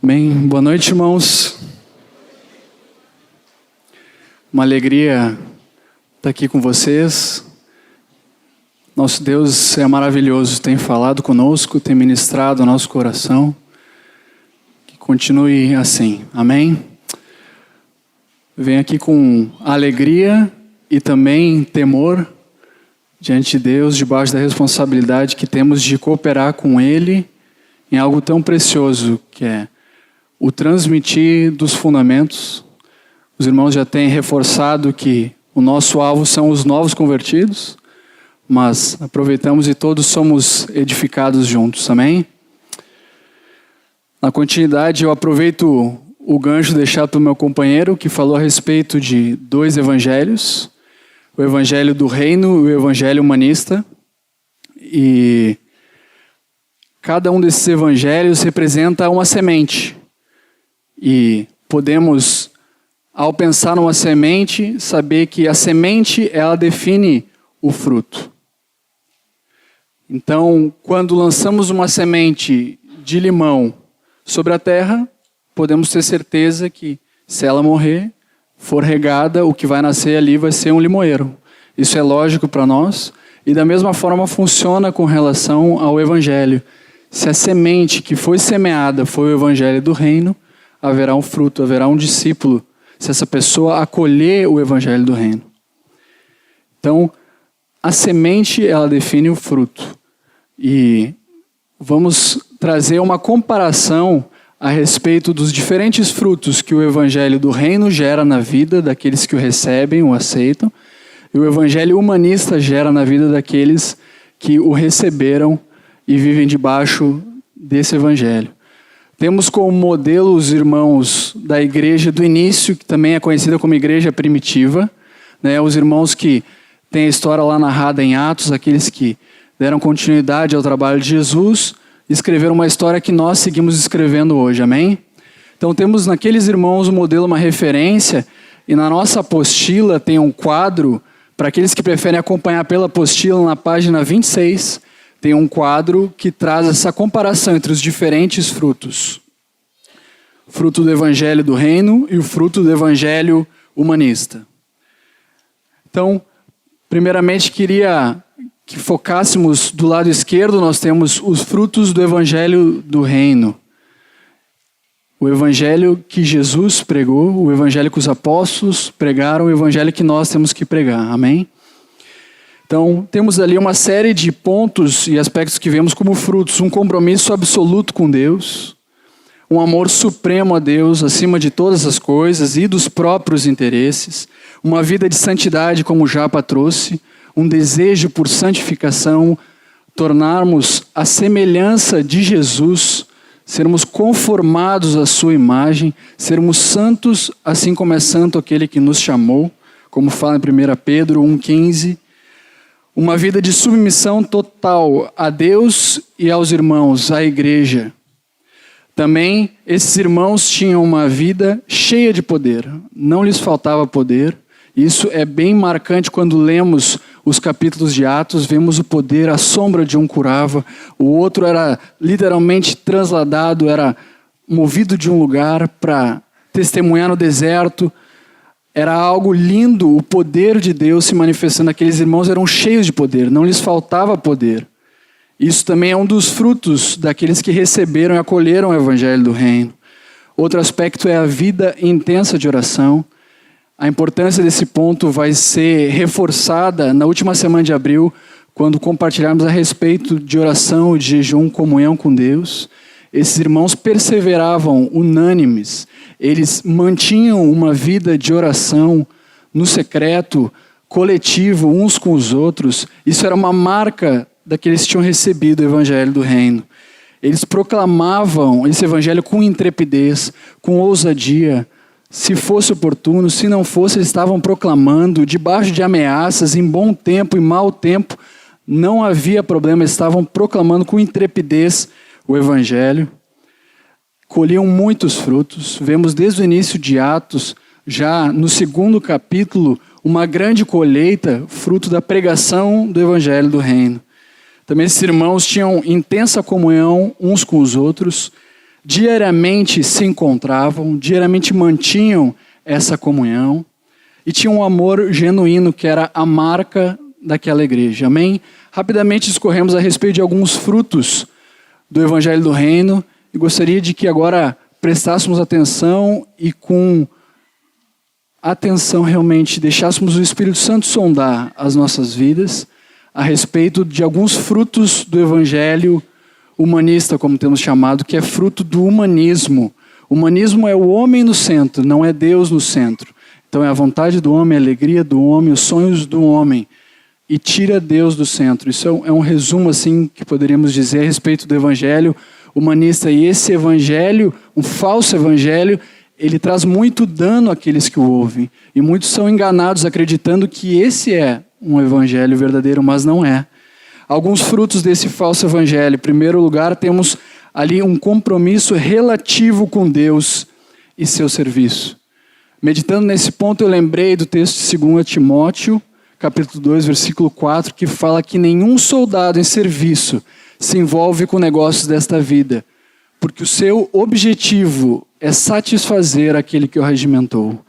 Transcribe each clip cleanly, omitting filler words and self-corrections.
Bem, boa noite, irmãos. Uma alegria estar aqui com vocês. Nosso Deus é maravilhoso, tem falado conosco, tem ministrado o nosso coração. Que continue assim, amém? Venho aqui com alegria e também temor diante de Deus, debaixo da responsabilidade que temos de cooperar com Ele em algo tão precioso que é o transmitir dos fundamentos. Os irmãos já têm reforçado que o nosso alvo são os novos convertidos, mas aproveitamos e todos somos edificados juntos, amém? Na continuidade, eu aproveito o gancho deixado pelo meu companheiro, que falou a respeito de dois evangelhos, o evangelho do reino e o evangelho humanista, e cada um desses evangelhos representa uma semente. E podemos, ao pensar numa semente, saber que a semente, ela define o fruto. Então, quando lançamos uma semente de limão sobre a terra, podemos ter certeza que, se ela morrer, for regada, o que vai nascer ali vai ser um limoeiro. Isso é lógico para nós. E da mesma forma funciona com relação ao evangelho. Se a semente que foi semeada foi o evangelho do reino, haverá um fruto, haverá um discípulo, se essa pessoa acolher o evangelho do reino. Então, a semente, ela define o fruto. E vamos trazer uma comparação a respeito dos diferentes frutos que o evangelho do reino gera na vida daqueles que o recebem, o aceitam, e o evangelho humanista gera na vida daqueles que o receberam e vivem debaixo desse evangelho. Temos como modelo os irmãos da igreja do início, que também é conhecida como igreja primitiva, né? Os irmãos que têm a história lá narrada em Atos, aqueles que deram continuidade ao trabalho de Jesus, escreveram uma história que nós seguimos escrevendo hoje, amém? Então temos naqueles irmãos um modelo, uma referência, e na nossa apostila tem um quadro, para aqueles que preferem acompanhar pela apostila, na página 26, tem um quadro que traz essa comparação entre os diferentes frutos. O fruto do evangelho do reino e o fruto do evangelho humanista. Então, primeiramente queria que focássemos do lado esquerdo, nós temos os frutos do evangelho do reino. O evangelho que Jesus pregou, o evangelho que os apóstolos pregaram, o evangelho que nós temos que pregar, amém? Então, temos ali uma série de pontos e aspectos que vemos como frutos. Um compromisso absoluto com Deus, um amor supremo a Deus, acima de todas as coisas e dos próprios interesses, uma vida de santidade, como o Japa trouxe, um desejo por santificação, tornarmos a semelhança de Jesus, sermos conformados à sua imagem, sermos santos, assim como é santo aquele que nos chamou, como fala em 1 Pedro 1,15, uma vida de submissão total a Deus e aos irmãos, à igreja. Também esses irmãos tinham uma vida cheia de poder, não lhes faltava poder. Isso é bem marcante quando lemos os capítulos de Atos, vemos o poder, a sombra de um curava, o outro era literalmente transladado, era movido de um lugar para testemunhar no deserto. Era algo lindo, o poder de Deus se manifestando. Aqueles irmãos eram cheios de poder, não lhes faltava poder. Isso também é um dos frutos daqueles que receberam e acolheram o evangelho do reino. Outro aspecto é a vida intensa de oração. A importância desse ponto vai ser reforçada na última semana de abril, quando compartilharmos a respeito de oração, de jejum, comunhão com Deus. Esses irmãos perseveravam unânimes, eles mantinham uma vida de oração no secreto, coletivo, uns com os outros. Isso era uma marca daqueles que tinham recebido o evangelho do reino. Eles proclamavam esse evangelho com intrepidez, com ousadia. Se fosse oportuno, se não fosse, eles estavam proclamando, debaixo de ameaças, em bom tempo e mau tempo, não havia problema, eles estavam proclamando com intrepidez o evangelho. Colhiam muitos frutos. Vemos desde o início de Atos, já no 2º capítulo, uma grande colheita, fruto da pregação do evangelho do reino. Também esses irmãos tinham intensa comunhão uns com os outros, diariamente se encontravam, diariamente mantinham essa comunhão e tinham um amor genuíno que era a marca daquela igreja. Amém? Rapidamente discorremos a respeito de alguns frutos do Evangelho do Reino e gostaria de que agora prestássemos atenção e com atenção realmente deixássemos o Espírito Santo sondar as nossas vidas a respeito de alguns frutos do Evangelho humanista, como temos chamado, que é fruto do humanismo. O humanismo é o homem no centro, não é Deus no centro. Então é a vontade do homem, a alegria do homem, os sonhos do homem. E tira Deus do centro. Isso é um resumo assim que poderíamos dizer a respeito do evangelho humanista. E esse evangelho, um falso evangelho, ele traz muito dano àqueles que o ouvem. E muitos são enganados acreditando que esse é um evangelho verdadeiro, mas não é. Alguns frutos desse falso evangelho. Em primeiro lugar, temos ali um compromisso relativo com Deus e seu serviço. Meditando nesse ponto, eu lembrei do texto de 2 Timóteo, capítulo 2, versículo 4, que fala que nenhum soldado em serviço se envolve com negócios desta vida, porque o seu objetivo é satisfazer aquele que o regimentou.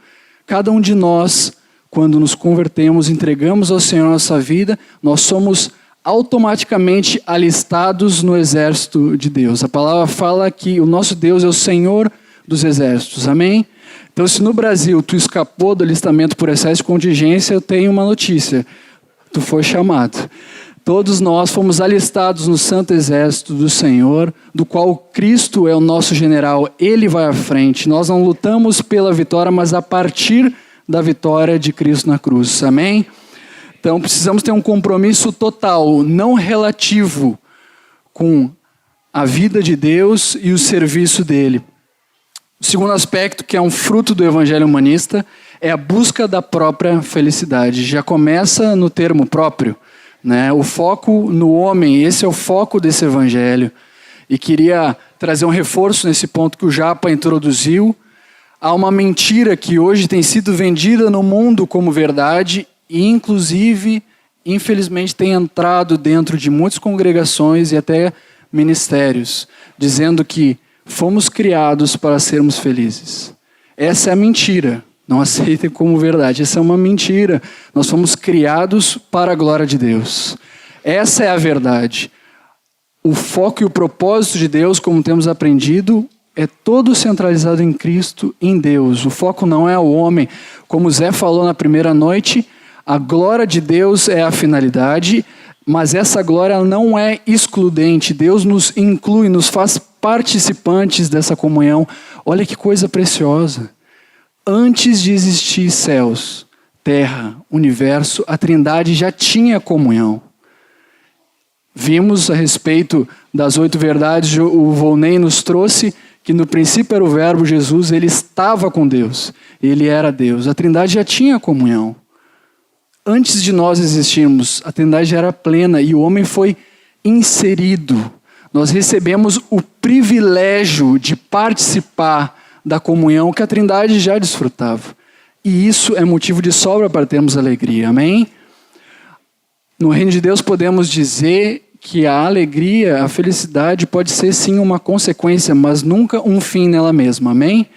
Cada um de nós, quando nos convertemos, entregamos ao Senhor a nossa vida, nós somos automaticamente alistados no exército de Deus. A palavra fala que o nosso Deus é o Senhor dos exércitos. Amém? Então, se no Brasil tu escapou do alistamento por excesso de contingência, eu tenho uma notícia. Tu foi chamado. Todos nós fomos alistados no santo exército do Senhor, do qual Cristo é o nosso general. Ele vai à frente. Nós não lutamos pela vitória, mas a partir da vitória de Cristo na cruz. Amém? Então, precisamos ter um compromisso total, não relativo, com a vida de Deus e o serviço dele. O segundo aspecto, que é um fruto do evangelho humanista, é a busca da própria felicidade. Já começa no termo próprio, né? O foco no homem, esse é o foco desse evangelho. E queria trazer um reforço nesse ponto que o Japa introduziu. Há uma mentira que hoje tem sido vendida no mundo como verdade e, inclusive, infelizmente, tem entrado dentro de muitas congregações e até ministérios, dizendo que fomos criados para sermos felizes. Essa é a mentira. Não aceitem como verdade. Essa é uma mentira. Nós fomos criados para a glória de Deus. Essa é a verdade. O foco e o propósito de Deus, como temos aprendido, é todo centralizado em Cristo, em Deus. O foco não é o homem. Como Zé falou na primeira noite, a glória de Deus é a finalidade, mas essa glória não é excludente. Deus nos inclui, nos faz participantes dessa comunhão. Olha que coisa preciosa. Antes de existir céus, terra, universo, a Trindade já tinha comunhão. Vimos a respeito das 8 verdades, o Volney nos trouxe que no princípio era o verbo Jesus, ele estava com Deus, ele era Deus. A Trindade já tinha comunhão. Antes de nós existirmos, a Trindade já era plena e o homem foi inserido. Nós recebemos o privilégio de participar da comunhão que a Trindade já desfrutava. E isso é motivo de sobra para termos alegria. Amém? No reino de Deus podemos dizer que a alegria, a felicidade pode ser sim uma consequência, mas nunca um fim nela mesma. Amém?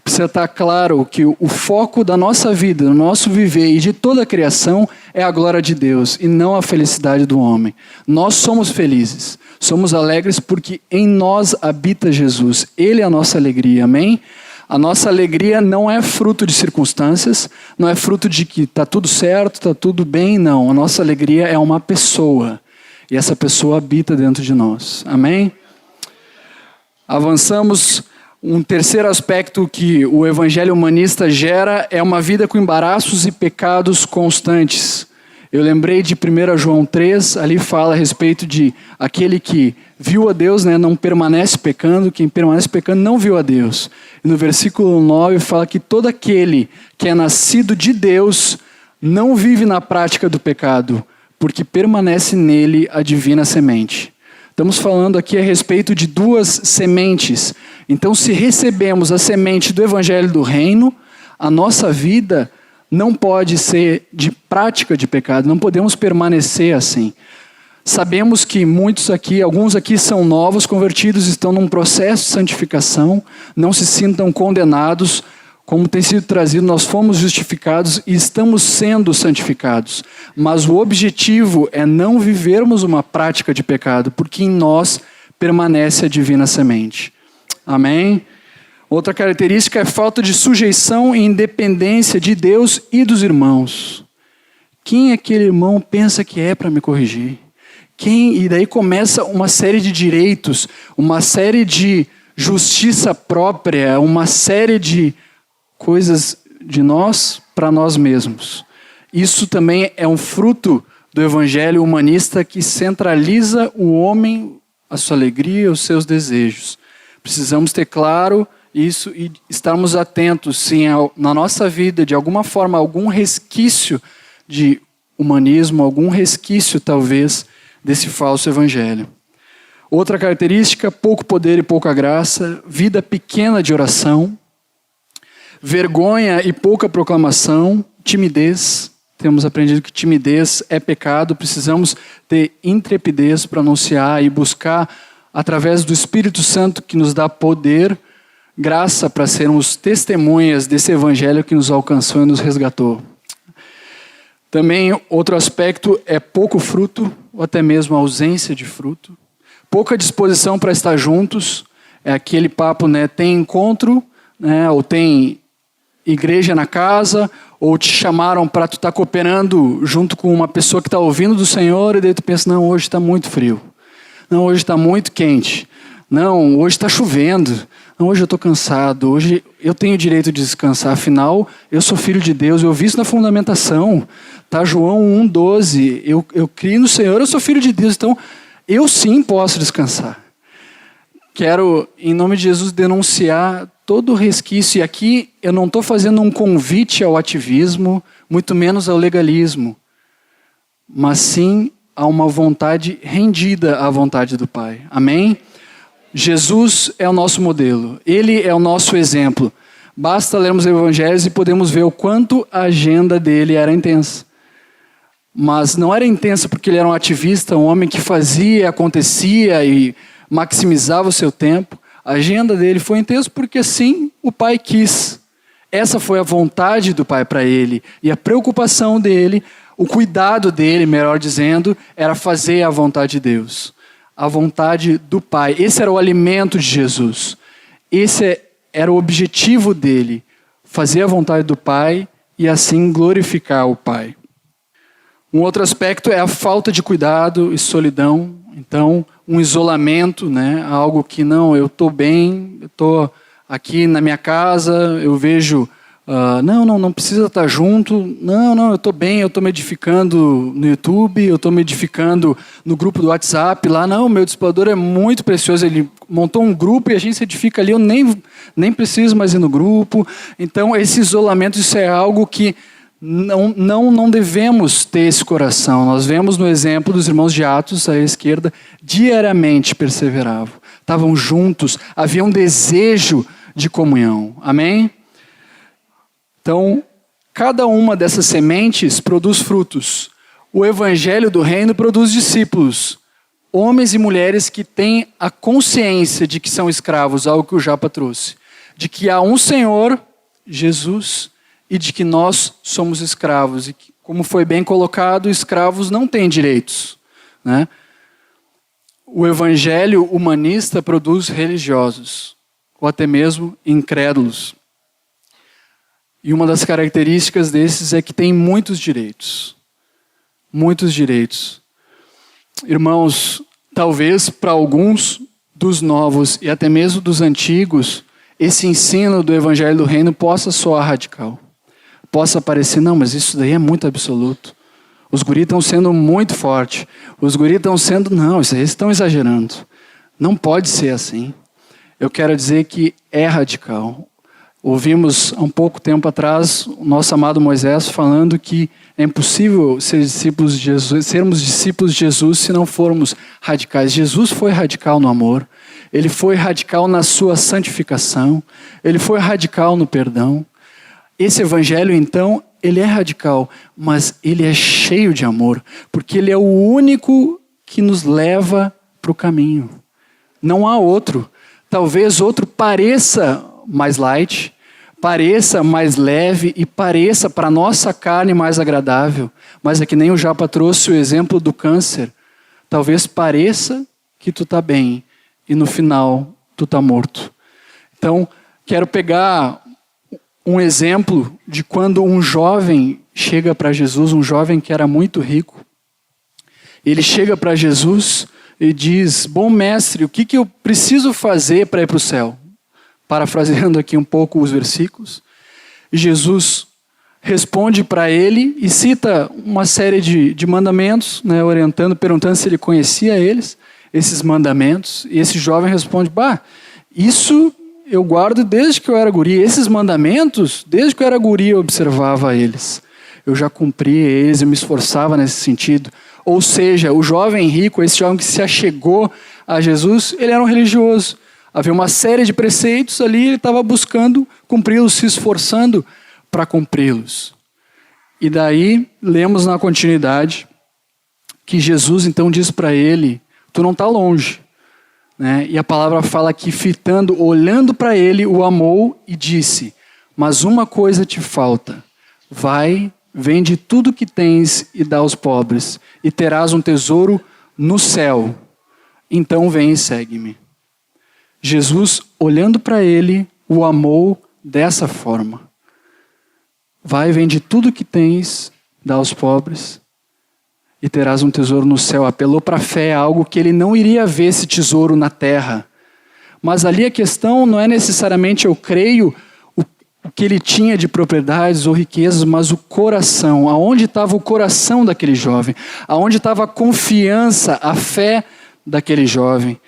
Precisa estar claro que o foco da nossa vida, do nosso viver e de toda a criação é a glória de Deus e não a felicidade do homem. Nós somos felizes, somos alegres porque em nós habita Jesus. Ele é a nossa alegria, amém? A nossa alegria não é fruto de circunstâncias, não é fruto de que está tudo certo, está tudo bem, não. A nossa alegria é uma pessoa e essa pessoa habita dentro de nós, amém? Avançamos. Um terceiro aspecto que o evangelho humanista gera é uma vida com embaraços e pecados constantes. Eu lembrei de 1 João 3, ali fala a respeito de aquele que viu a Deus, né, não permanece pecando, quem permanece pecando não viu a Deus. E no versículo 9 fala que todo aquele que é nascido de Deus não vive na prática do pecado, porque permanece nele a divina semente. Estamos falando aqui a respeito de 2 sementes. Então, se recebemos a semente do Evangelho do Reino, a nossa vida não pode ser de prática de pecado, não podemos permanecer assim. Sabemos que alguns aqui são novos convertidos, estão num processo de santificação, não se sintam condenados, como tem sido trazido, nós fomos justificados e estamos sendo santificados. Mas o objetivo é não vivermos uma prática de pecado, porque em nós permanece a divina semente. Amém? Outra característica é falta de sujeição e independência de Deus e dos irmãos. Quem aquele irmão pensa que é para me corrigir? E daí começa uma série de direitos, uma série de justiça própria, uma série de coisas de nós para nós mesmos. Isso também é um fruto do evangelho humanista que centraliza o homem, a sua alegria, os seus desejos. Precisamos ter claro isso e estarmos atentos se na nossa vida, de alguma forma, algum resquício de humanismo, algum resquício, talvez, desse falso evangelho. Outra característica, pouco poder e pouca graça, vida pequena de oração, vergonha e pouca proclamação, timidez. Temos aprendido que timidez é pecado, precisamos ter intrepidez para anunciar e buscar, através do Espírito Santo que nos dá poder, graça para sermos testemunhas desse evangelho que nos alcançou e nos resgatou. Também outro aspecto é pouco fruto, ou até mesmo ausência de fruto. Pouca disposição para estar juntos, é aquele papo, né? Tem encontro, né? Ou tem igreja na casa, ou te chamaram para tu estar cooperando junto com uma pessoa que está ouvindo do Senhor, e daí tu pensa, não, hoje está muito frio. Não, hoje está muito quente. Não, hoje está chovendo. Não, hoje eu estou cansado. Hoje eu tenho o direito de descansar. Afinal, eu sou filho de Deus. Eu vi isso na fundamentação. Tá, João 1,12. Eu creio no Senhor, eu sou filho de Deus. Então, eu sim posso descansar. Quero, em nome de Jesus, denunciar todo o resquício. E aqui eu não estou fazendo um convite ao ativismo, muito menos ao legalismo. Mas sim a uma vontade rendida à vontade do Pai. Amém? Jesus é o nosso modelo. Ele é o nosso exemplo. Basta lermos evangelhos e podemos ver o quanto a agenda dele era intensa. Mas não era intensa porque ele era um ativista, um homem que fazia, acontecia e maximizava o seu tempo. A agenda dele foi intensa porque assim o Pai quis. Essa foi a vontade do Pai para ele. E a preocupação dele, o cuidado dele, melhor dizendo, era fazer a vontade de Deus. A vontade do Pai. Esse era o alimento de Jesus. Esse era o objetivo dele. Fazer a vontade do Pai e assim glorificar o Pai. Um outro aspecto é a falta de cuidado e solidão. Então, um isolamento, né? Algo que não, eu estou bem, eu estou aqui na minha casa, eu vejo, não precisa estar junto, não, eu estou bem, eu estou me edificando no YouTube, eu estou me edificando no grupo do WhatsApp, lá, não, meu discipulador é muito precioso, ele montou um grupo e a gente se edifica ali, eu nem preciso mais ir no grupo. Então, esse isolamento, isso é algo que não devemos ter esse coração. Nós vemos no exemplo dos irmãos de Atos, à esquerda, diariamente perseveravam. Estavam juntos, havia um desejo de comunhão. Amém? Então, cada uma dessas sementes produz frutos. O evangelho do reino produz discípulos. Homens e mulheres que têm a consciência de que são escravos, algo que o Japa trouxe. De que há um Senhor, Jesus, e de que nós somos escravos. E que, como foi bem colocado, escravos não têm direitos, né? O evangelho humanista produz religiosos, ou até mesmo incrédulos. E uma das características desses é que tem muitos direitos. Muitos direitos. Irmãos, talvez para alguns dos novos e até mesmo dos antigos, esse ensino do evangelho do reino possa soar radical. Possa parecer, não, mas isso daí é muito absoluto. Os guris estão sendo muito fortes. Os guris estão sendo, não, isso aí estão exagerando. Não pode ser assim. Eu quero dizer que é radical. Ouvimos há um pouco tempo atrás o nosso amado Moisés falando que é impossível sermos discípulos de Jesus se não formos radicais. Jesus foi radical no amor. Ele foi radical na sua santificação. Ele foi radical no perdão. Esse evangelho, então, ele é radical, mas ele é cheio de amor, porque ele é o único que nos leva para o caminho. Não há outro. Talvez outro pareça mais light, pareça mais leve e pareça para a nossa carne mais agradável. Mas é que nem o Japa trouxe o exemplo do câncer. Talvez pareça que tu está bem e no final tu está morto. Então, quero pegar um exemplo de quando um jovem chega para Jesus, um jovem que era muito rico. Ele chega para Jesus e diz: bom mestre, o que eu preciso fazer para ir para o céu? Parafraseando aqui um pouco os versículos. E Jesus responde para ele e cita uma série de mandamentos, né, orientando, perguntando se ele conhecia esses mandamentos. E esse jovem responde: isso eu guardo desde que eu era guri. Esses mandamentos, desde que eu era guri eu observava eles. Eu já cumpria eles, eu me esforçava nesse sentido. Ou seja, o jovem rico, esse jovem que se achegou a Jesus, ele era um religioso. Havia uma série de preceitos ali, ele estava buscando cumpri-los, se esforçando para cumpri-los. E daí, lemos na continuidade, que Jesus então diz para ele: tu não está longe. Né? E a palavra fala que fitando, olhando para ele, o amou e disse: mas uma coisa te falta, vai, vende tudo que tens e dá aos pobres, e terás um tesouro no céu. Então vem e segue-me. Jesus, olhando para ele, o amou dessa forma. Vai, vende tudo que tens, dá aos pobres, e terás um tesouro no céu. Apelou para a fé, algo que ele não iria ver esse tesouro na terra. Mas ali a questão não é necessariamente eu creio o que ele tinha de propriedades ou riquezas, mas o coração. Aonde estava o coração daquele jovem? Aonde estava a confiança, a fé daquele jovem?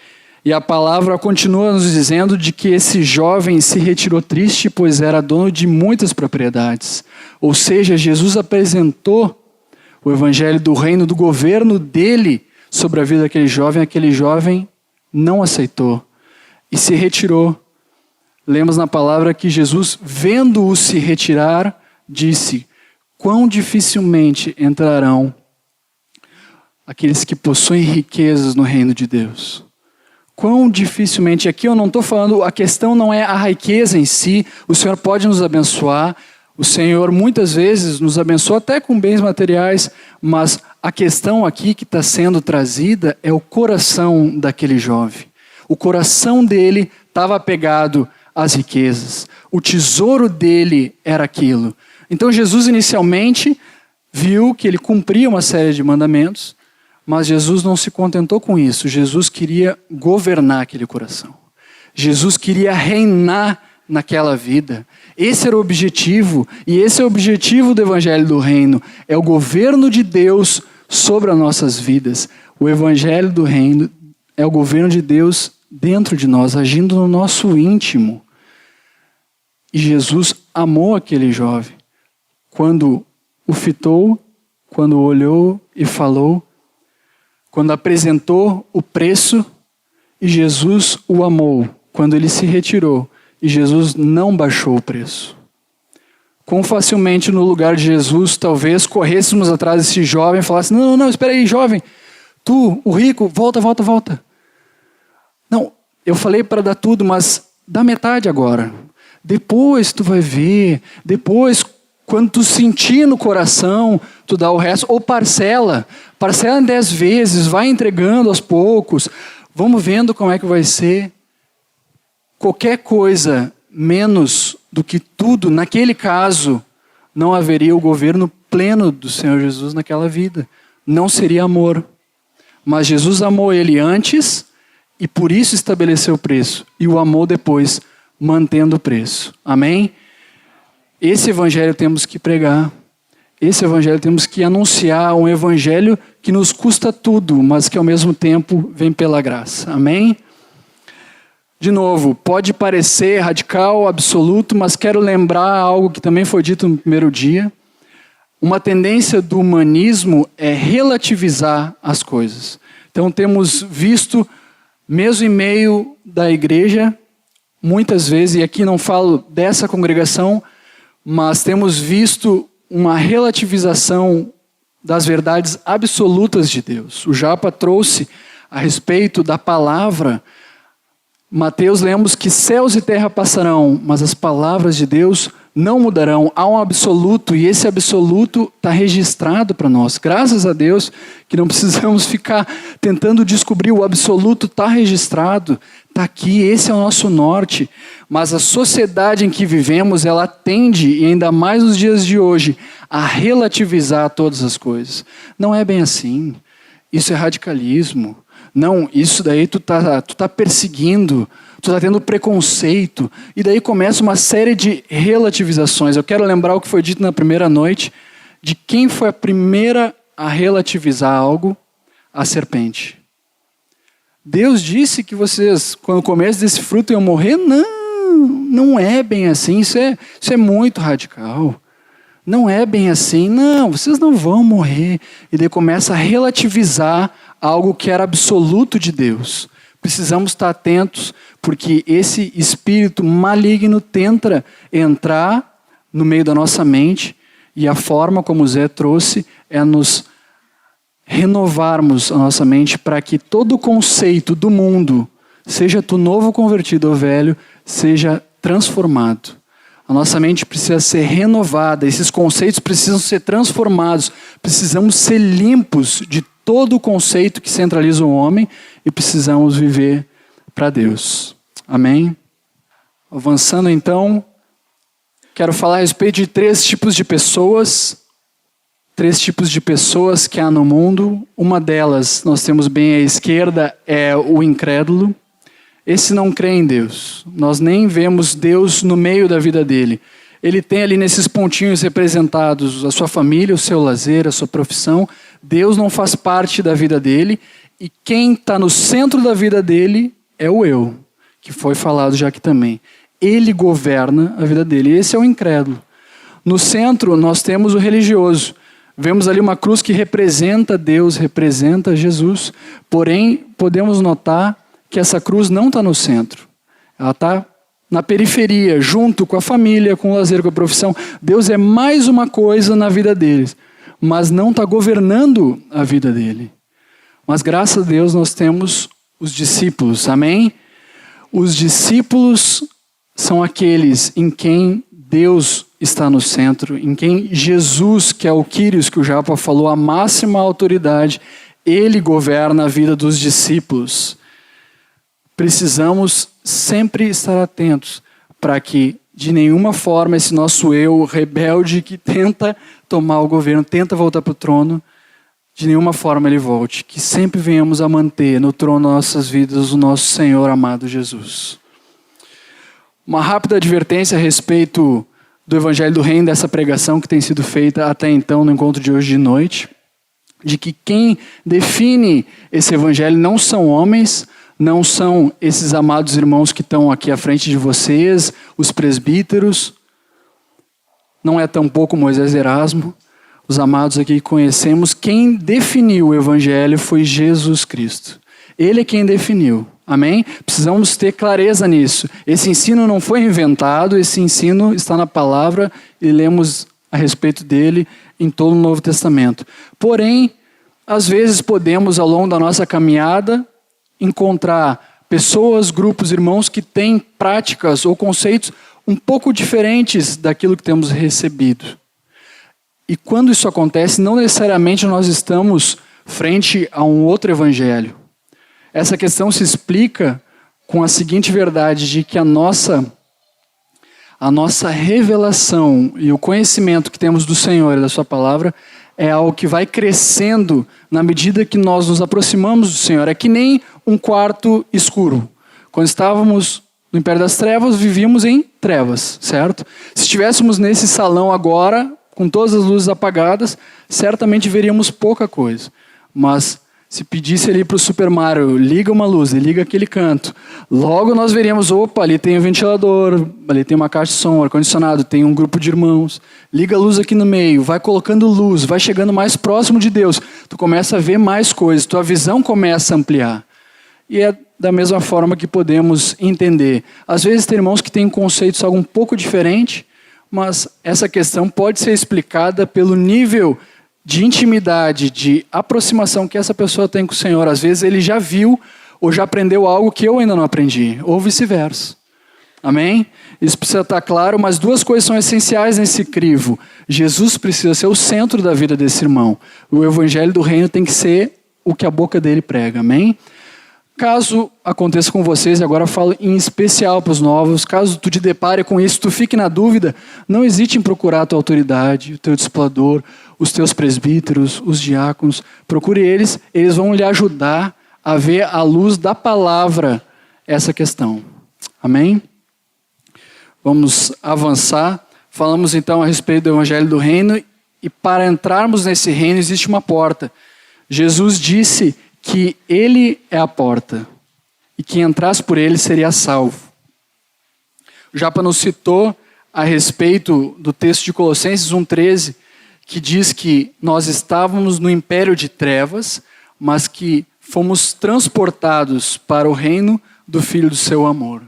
E a palavra continua nos dizendo de que esse jovem se retirou triste, pois era dono de muitas propriedades. Ou seja, Jesus apresentou o evangelho do reino, do governo dele sobre a vida daquele jovem não aceitou e se retirou. Lemos na palavra que Jesus, vendo-o se retirar, disse: quão dificilmente entrarão aqueles que possuem riquezas no reino de Deus. Quão dificilmente, aqui eu não estou falando, a questão não é a riqueza em si, o Senhor pode nos abençoar, o Senhor muitas vezes nos abençoa até com bens materiais, mas a questão aqui que está sendo trazida é o coração daquele jovem. O coração dele estava apegado às riquezas, o tesouro dele era aquilo. Então Jesus inicialmente viu que ele cumpria uma série de mandamentos, mas Jesus não se contentou com isso. Jesus queria governar aquele coração. Jesus queria reinar naquela vida. Esse era o objetivo, e esse é o objetivo do Evangelho do Reino. É o governo de Deus sobre as nossas vidas. O Evangelho do Reino é o governo de Deus dentro de nós, agindo no nosso íntimo. E Jesus amou aquele jovem. Quando o fitou, quando olhou e falou, quando apresentou o preço, e Jesus o amou. Quando ele se retirou, e Jesus não baixou o preço. Quão facilmente no lugar de Jesus, talvez corrêssemos atrás desse jovem e falasse: não, espera aí, jovem. Tu, o rico, volta. Não, eu falei para dar tudo, mas dá metade agora. Depois tu vai ver, depois, quando tu sentir no coração, tu dá o resto. Ou parcela em 10 vezes, vai entregando aos poucos. Vamos vendo como é que vai ser. Qualquer coisa menos do que tudo, naquele caso, não haveria o governo pleno do Senhor Jesus naquela vida. Não seria amor. Mas Jesus amou ele antes e por isso estabeleceu o preço. E o amou depois, mantendo o preço. Amém? Esse evangelho temos que pregar. Esse evangelho temos que anunciar, um evangelho que nos custa tudo, mas que ao mesmo tempo vem pela graça. Amém? De novo, pode parecer radical, absoluto, mas quero lembrar algo que também foi dito no primeiro dia. Uma tendência do humanismo é relativizar as coisas. Então temos visto, mesmo em meio da igreja, muitas vezes, e aqui não falo dessa congregação, mas temos visto uma relativização das verdades absolutas de Deus. O Japa trouxe a respeito da palavra. Mateus, lemos que céus e terra passarão, mas as palavras de Deus não mudarão. Há um absoluto, e esse absoluto está registrado para nós. Graças a Deus que não precisamos ficar tentando descobrir. O absoluto está registrado, está aqui, esse é o nosso norte. Mas a sociedade em que vivemos, ela tende, e ainda mais nos dias de hoje, a relativizar todas as coisas. Não é bem assim. Isso é radicalismo. Não, isso daí tu tá perseguindo, tu tá tendo preconceito. E daí começa uma série de relativizações. Eu quero lembrar o que foi dito na primeira noite, de quem foi a primeira a relativizar algo? A serpente. Deus disse que vocês, quando comessem desse fruto, iam morrer? Não é bem assim, isso é muito radical. Não é bem assim, não, vocês não vão morrer. E daí começa a relativizar algo que era absoluto de Deus. Precisamos estar atentos, porque esse espírito maligno tenta entrar no meio da nossa mente, e a forma como o Zé trouxe é nos renovarmos a nossa mente para que todo o conceito do mundo, seja tu novo convertido ou velho, seja transformado. A nossa mente precisa ser renovada, esses conceitos precisam ser transformados, precisamos ser limpos de todo o conceito que centraliza o homem e precisamos viver para Deus. Amém? Avançando então, quero falar a respeito de 3 tipos de pessoas. 3 tipos de pessoas que há no mundo. Uma delas, nós temos bem à esquerda, é o incrédulo. Esse não crê em Deus. Nós nem vemos Deus no meio da vida dele. Ele tem ali nesses pontinhos representados a sua família, o seu lazer, a sua profissão. Deus não faz parte da vida dele. E quem está no centro da vida dele é o eu, que foi falado já aqui também. Ele governa a vida dele. Esse é o incrédulo. No centro nós temos o religioso. Vemos ali uma cruz que representa Deus, representa Jesus. Porém, podemos notar que essa cruz não está no centro. Ela está na periferia, junto com a família, com o lazer, com a profissão. Deus é mais uma coisa na vida deles, mas não está governando a vida dele. Mas graças a Deus nós temos os discípulos, amém? Os discípulos são aqueles em quem Deus está no centro, em quem Jesus, que é o Kyrios, que o Japa falou, a máxima autoridade, ele governa a vida dos discípulos. Precisamos sempre estar atentos para que, de nenhuma forma, esse nosso eu rebelde que tenta tomar o governo, tenta voltar para o trono, de nenhuma forma ele volte. Que sempre venhamos a manter no trono das nossas vidas o nosso Senhor amado Jesus. Uma rápida advertência a respeito do Evangelho do Reino, dessa pregação que tem sido feita até então no encontro de hoje de noite, de que quem define esse Evangelho não são homens, não são esses amados irmãos que estão aqui à frente de vocês, os presbíteros, não é tampouco Moisés Erasmo, os amados aqui que conhecemos. Quem definiu o Evangelho foi Jesus Cristo. Ele é quem definiu, amém? Precisamos ter clareza nisso. Esse ensino não foi inventado, esse ensino está na palavra e lemos a respeito dele em todo o Novo Testamento. Porém, às vezes podemos, ao longo da nossa caminhada, encontrar pessoas, grupos, irmãos que têm práticas ou conceitos um pouco diferentes daquilo que temos recebido. E quando isso acontece, não necessariamente nós estamos frente a um outro evangelho. Essa questão se explica com a seguinte verdade, de que a nossa revelação e o conhecimento que temos do Senhor e da sua palavra é algo que vai crescendo na medida que nós nos aproximamos do Senhor. É que nem um quarto escuro. Quando estávamos no Império das Trevas, vivíamos em trevas, certo? Se estivéssemos nesse salão agora, com todas as luzes apagadas, certamente veríamos pouca coisa. Mas se pedisse ali para o Super Mario, liga uma luz, liga aquele canto, logo nós veríamos, opa, ali tem um ventilador, ali tem uma caixa de som, ar-condicionado, tem um grupo de irmãos, liga a luz aqui no meio, vai colocando luz, vai chegando mais próximo de Deus, tu começa a ver mais coisas, tua visão começa a ampliar. E é da mesma forma que podemos entender. Às vezes tem irmãos que têm conceitos algo um pouco diferente, mas essa questão pode ser explicada pelo nível de intimidade, de aproximação que essa pessoa tem com o Senhor. Às vezes ele já viu ou já aprendeu algo que eu ainda não aprendi, ou vice-versa. Amém? Isso precisa estar claro, mas duas coisas são essenciais nesse crivo. Jesus precisa ser o centro da vida desse irmão. O evangelho do reino tem que ser o que a boca dele prega. Amém? Caso aconteça com vocês, e agora eu falo em especial para os novos, caso tu te depare com isso, tu fique na dúvida, não hesite em procurar a tua autoridade, o teu discipulador, os teus presbíteros, os diáconos. Procure eles, eles vão lhe ajudar a ver à luz da palavra essa questão. Amém? Vamos avançar. Falamos então a respeito do evangelho do reino, e para entrarmos nesse reino existe uma porta. Jesus disse que ele é a porta, e quem entrasse por ele seria salvo. O Japa nos citou a respeito do texto de Colossenses 1,13, que diz que nós estávamos no império de trevas, mas que fomos transportados para o reino do Filho do seu amor.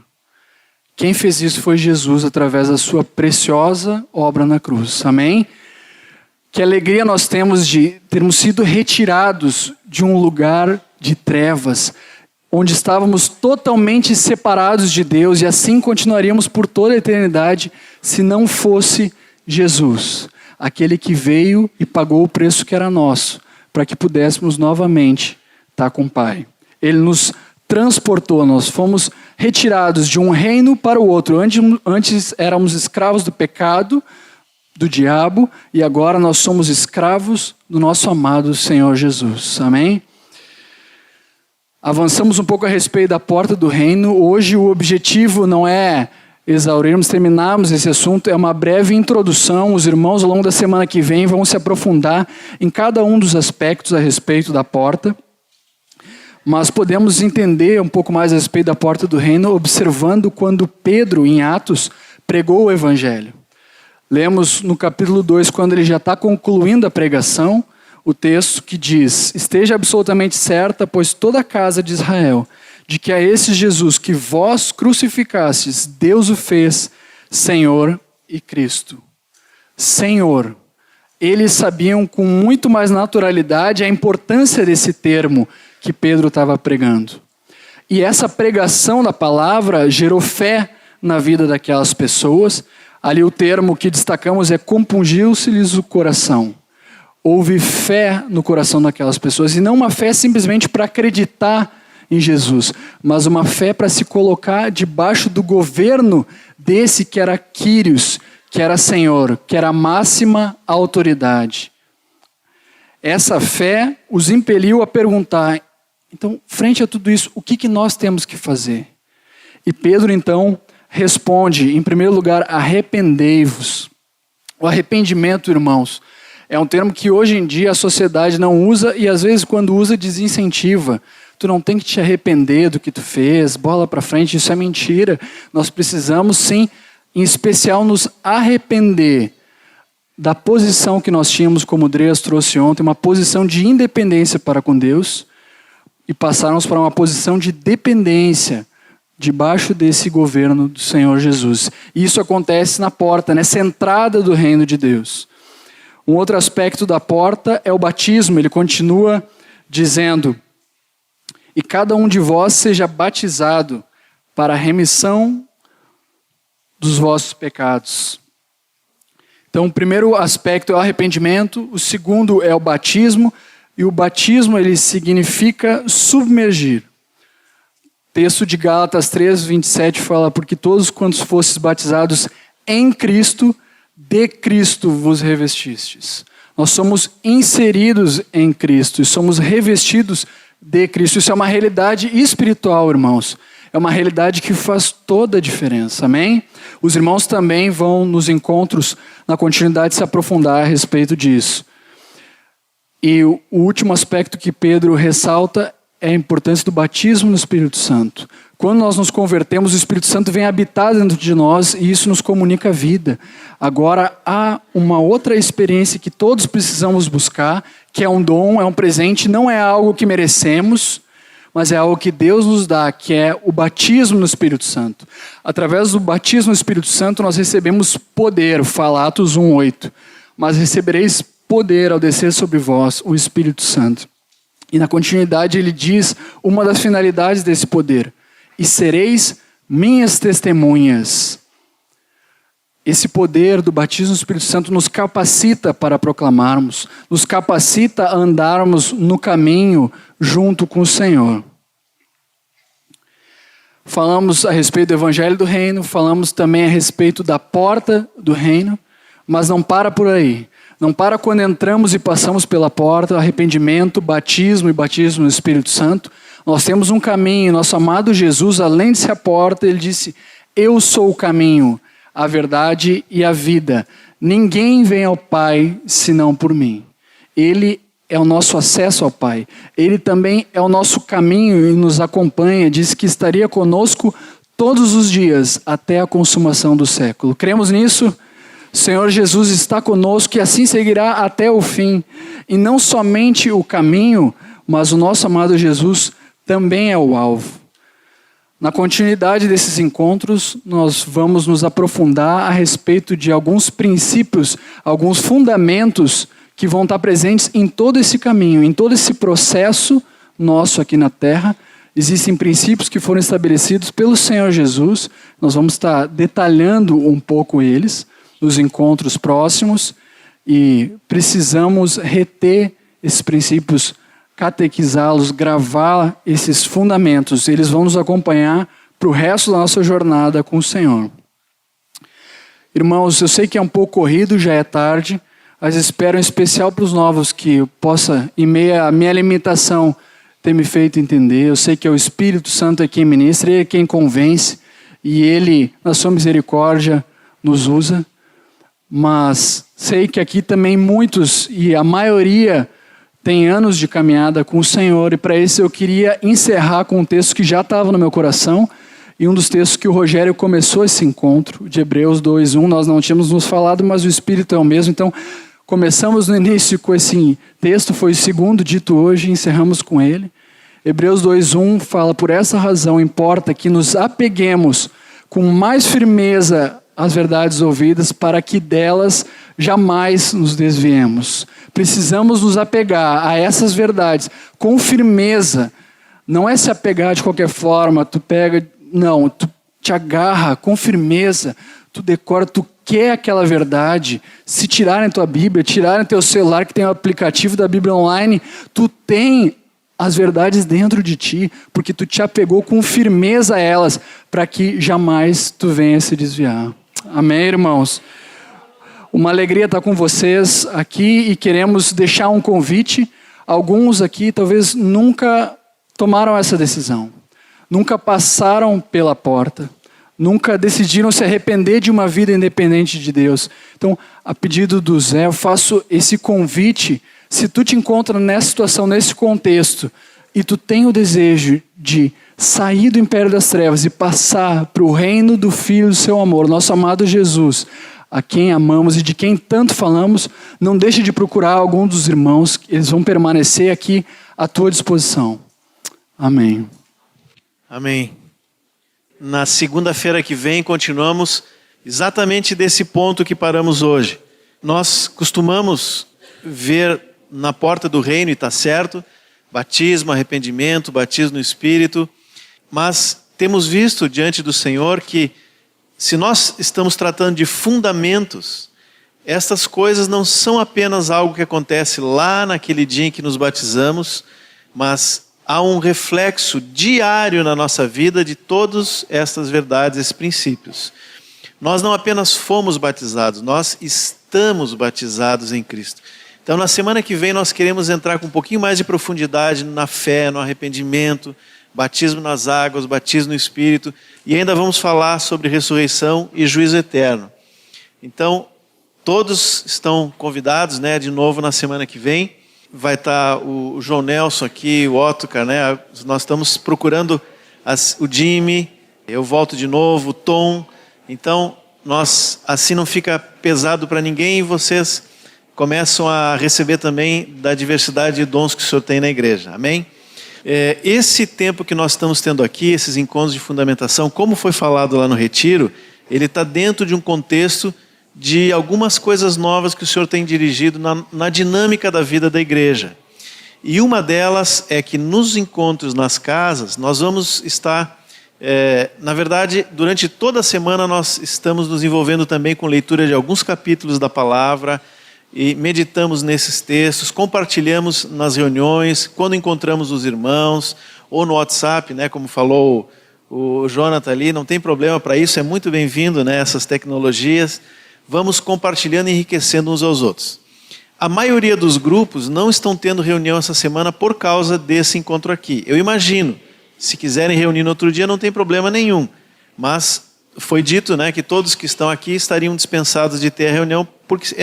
Quem fez isso foi Jesus, através da sua preciosa obra na cruz. Amém? Que alegria nós temos de termos sido retirados de um lugar de trevas, onde estávamos totalmente separados de Deus, e assim continuaríamos por toda a eternidade, se não fosse Jesus, aquele que veio e pagou o preço que era nosso, para que pudéssemos novamente estar com o Pai. Ele nos transportou, nós fomos retirados de um reino para o outro. Antes éramos escravos do pecado, do diabo, e agora nós somos escravos do nosso amado Senhor Jesus. Amém? Avançamos um pouco a respeito da porta do reino. Hoje o objetivo não é terminarmos esse assunto, é uma breve introdução. Os irmãos ao longo da semana que vem vão se aprofundar em cada um dos aspectos a respeito da porta. Mas podemos entender um pouco mais a respeito da porta do reino observando quando Pedro, em Atos, pregou o evangelho. Lemos no capítulo 2, quando ele já está concluindo a pregação, o texto que diz: esteja absolutamente certa, pois toda a casa de Israel, de que a esse Jesus que vós crucificastes, Deus o fez Senhor e Cristo. Senhor. Eles sabiam com muito mais naturalidade a importância desse termo que Pedro estava pregando. E essa pregação da palavra gerou fé na vida daquelas pessoas. Ali o termo que destacamos é compungiu-se-lhes o coração. Houve fé no coração daquelas pessoas, e não uma fé simplesmente para acreditar em Jesus, mas uma fé para se colocar debaixo do governo desse que era Quírios, que era Senhor, que era a máxima autoridade. Essa fé os impeliu a perguntar: então, frente a tudo isso, o que nós temos que fazer? E Pedro, então, responde, em primeiro lugar, arrependei-vos. O arrependimento, irmãos, é um termo que hoje em dia a sociedade não usa, e às vezes quando usa desincentiva. Tu não tem que te arrepender do que tu fez, bola para frente, isso é mentira. Nós precisamos sim, em especial, nos arrepender da posição que nós tínhamos, como o Dreas trouxe ontem, uma posição de independência para com Deus, e passarmos para uma posição de dependência debaixo desse governo do Senhor Jesus. E isso acontece na porta, nessa entrada do reino de Deus. Um outro aspecto da porta é o batismo. Ele continua dizendo: e cada um de vós seja batizado para a remissão dos vossos pecados. Então, o primeiro aspecto é o arrependimento, o segundo é o batismo, e o batismo ele significa submergir. O texto de Gálatas 3:27 fala: porque todos quantos fostes batizados em Cristo, de Cristo vos revestistes. Nós somos inseridos em Cristo e somos revestidos de Cristo. Isso é uma realidade espiritual, irmãos. É uma realidade que faz toda a diferença, amém? Os irmãos também vão nos encontros, na continuidade, se aprofundar a respeito disso. E o último aspecto que Pedro ressalta é a importância do batismo no Espírito Santo. Quando nós nos convertemos, o Espírito Santo vem habitar dentro de nós e isso nos comunica a vida. Agora, há uma outra experiência que todos precisamos buscar, que é um dom, é um presente, não é algo que merecemos, mas é algo que Deus nos dá, que é o batismo no Espírito Santo. Através do batismo no Espírito Santo, nós recebemos poder, fala Atos 1:8. Mas recebereis poder ao descer sobre vós o Espírito Santo. E na continuidade ele diz uma das finalidades desse poder: e sereis minhas testemunhas. Esse poder do batismo do Espírito Santo nos capacita para proclamarmos, nos capacita a andarmos no caminho junto com o Senhor. Falamos a respeito do Evangelho do Reino, falamos também a respeito da porta do Reino, mas não para por aí. Não para quando entramos e passamos pela porta, arrependimento, batismo e batismo no Espírito Santo. Nós temos um caminho, nosso amado Jesus, além de ser a porta, ele disse: eu sou o caminho, a verdade e a vida. Ninguém vem ao Pai senão por mim. Ele é o nosso acesso ao Pai. Ele também é o nosso caminho e nos acompanha. Diz que estaria conosco todos os dias até a consumação do século. Cremos nisso? O Senhor Jesus está conosco e assim seguirá até o fim. E não somente o caminho, mas o nosso amado Jesus também é o alvo. Na continuidade desses encontros, nós vamos nos aprofundar a respeito de alguns princípios, alguns fundamentos que vão estar presentes em todo esse caminho, em todo esse processo nosso aqui na Terra. Existem princípios que foram estabelecidos pelo Senhor Jesus. Nós vamos estar detalhando um pouco eles nos encontros próximos e precisamos reter esses princípios, catequizá-los, gravar esses fundamentos. Eles vão nos acompanhar para o resto da nossa jornada com o Senhor. Irmãos, eu sei que é um pouco corrido, já é tarde, mas espero em especial para os novos que eu possa, em meio à minha limitação, ter me feito entender. Eu sei que é o Espírito Santo é quem ministra, Ele é quem convence, e Ele, na sua misericórdia, nos usa. Mas sei que aqui também muitos, e a maioria, tem anos de caminhada com o Senhor, e para isso eu queria encerrar com um texto que já estava no meu coração, e um dos textos que o Rogério começou esse encontro, de Hebreus 2:1, nós não tínhamos nos falado, mas o Espírito é o mesmo, então começamos no início com esse texto, foi o segundo dito hoje, e encerramos com ele. Hebreus 2:1 fala: por essa razão importa que nos apeguemos com mais firmeza às verdades ouvidas, para que delas jamais nos desviemos. Precisamos nos apegar a essas verdades com firmeza. Não é se apegar de qualquer forma, tu pega, não, tu te agarra com firmeza, tu decora, tu quer aquela verdade. Se tirarem tua Bíblia, tirarem teu celular que tem o aplicativo da Bíblia online, tu tem as verdades dentro de ti, porque tu te apegou com firmeza a elas, para que jamais tu venha se desviar. Amém, irmãos? Uma alegria estar com vocês aqui e queremos deixar um convite. Alguns aqui talvez nunca tomaram essa decisão, nunca passaram pela porta, nunca decidiram se arrepender de uma vida independente de Deus. Então, a pedido do Zé, eu faço esse convite. Se tu te encontra nessa situação, nesse contexto, e tu tem o desejo de sair do império das trevas e passar para o reino do Filho do seu amor, nosso amado Jesus, a quem amamos e de quem tanto falamos, não deixe de procurar algum dos irmãos, eles vão permanecer aqui à tua disposição. Amém. Amém. Na segunda-feira que vem continuamos exatamente desse ponto que paramos hoje. Nós costumamos ver na porta do reino, e está certo, batismo, arrependimento, batismo no Espírito, mas temos visto diante do Senhor que se nós estamos tratando de fundamentos, estas coisas não são apenas algo que acontece lá naquele dia em que nos batizamos, mas há um reflexo diário na nossa vida de todas estas verdades, esses princípios. Nós não apenas fomos batizados, nós estamos batizados em Cristo. Então, na semana que vem, nós queremos entrar com um pouquinho mais de profundidade na fé, no arrependimento, batismo nas águas, batismo no Espírito, e ainda vamos falar sobre ressurreição e juízo eterno. Então, todos estão convidados, né, de novo na semana que vem. Vai estar o João Nelson aqui, o Otto, né? Nós estamos procurando o Jimmy, eu volto de novo, o Tom. Então, assim não fica pesado para ninguém e vocês começam a receber também da diversidade de dons que o Senhor tem na igreja. Amém? Esse tempo que nós estamos tendo aqui, esses encontros de fundamentação, como foi falado lá no retiro, ele está dentro de um contexto de algumas coisas novas que o Senhor tem dirigido na dinâmica da vida da igreja. E uma delas é que nos encontros nas casas, nós vamos estar, na verdade, durante toda a semana nós estamos nos envolvendo também com leitura de alguns capítulos da palavra e meditamos nesses textos, compartilhamos nas reuniões, quando encontramos os irmãos, ou no WhatsApp, né, como falou o Jonathan ali, não tem problema para isso, é muito bem-vindo, né, essas tecnologias. Vamos compartilhando e enriquecendo uns aos outros. A maioria dos grupos não estão tendo reunião essa semana por causa desse encontro aqui. Eu imagino, se quiserem reunir no outro dia não tem problema nenhum, mas foi dito, né, que todos que estão aqui estariam dispensados de ter a reunião porque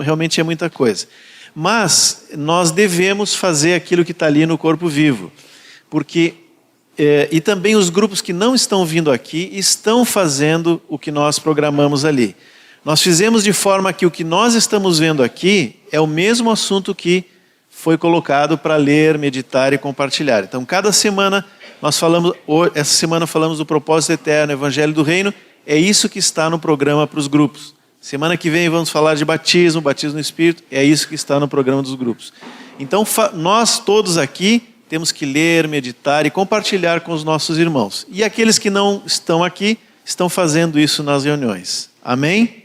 realmente é muita coisa. Mas nós devemos fazer aquilo que está ali no corpo vivo, porque e também os grupos que não estão vindo aqui estão fazendo o que nós programamos ali. Nós fizemos de forma que o que nós estamos vendo aqui é o mesmo assunto que foi colocado para ler, meditar e compartilhar. Então, cada semana nós falamos, essa semana falamos do propósito eterno, Evangelho do Reino, é isso que está no programa para os grupos. Semana que vem vamos falar de batismo, batismo no Espírito, é isso que está no programa dos grupos. Então, nós todos aqui temos que ler, meditar e compartilhar com os nossos irmãos. E aqueles que não estão aqui, estão fazendo isso nas reuniões. Amém?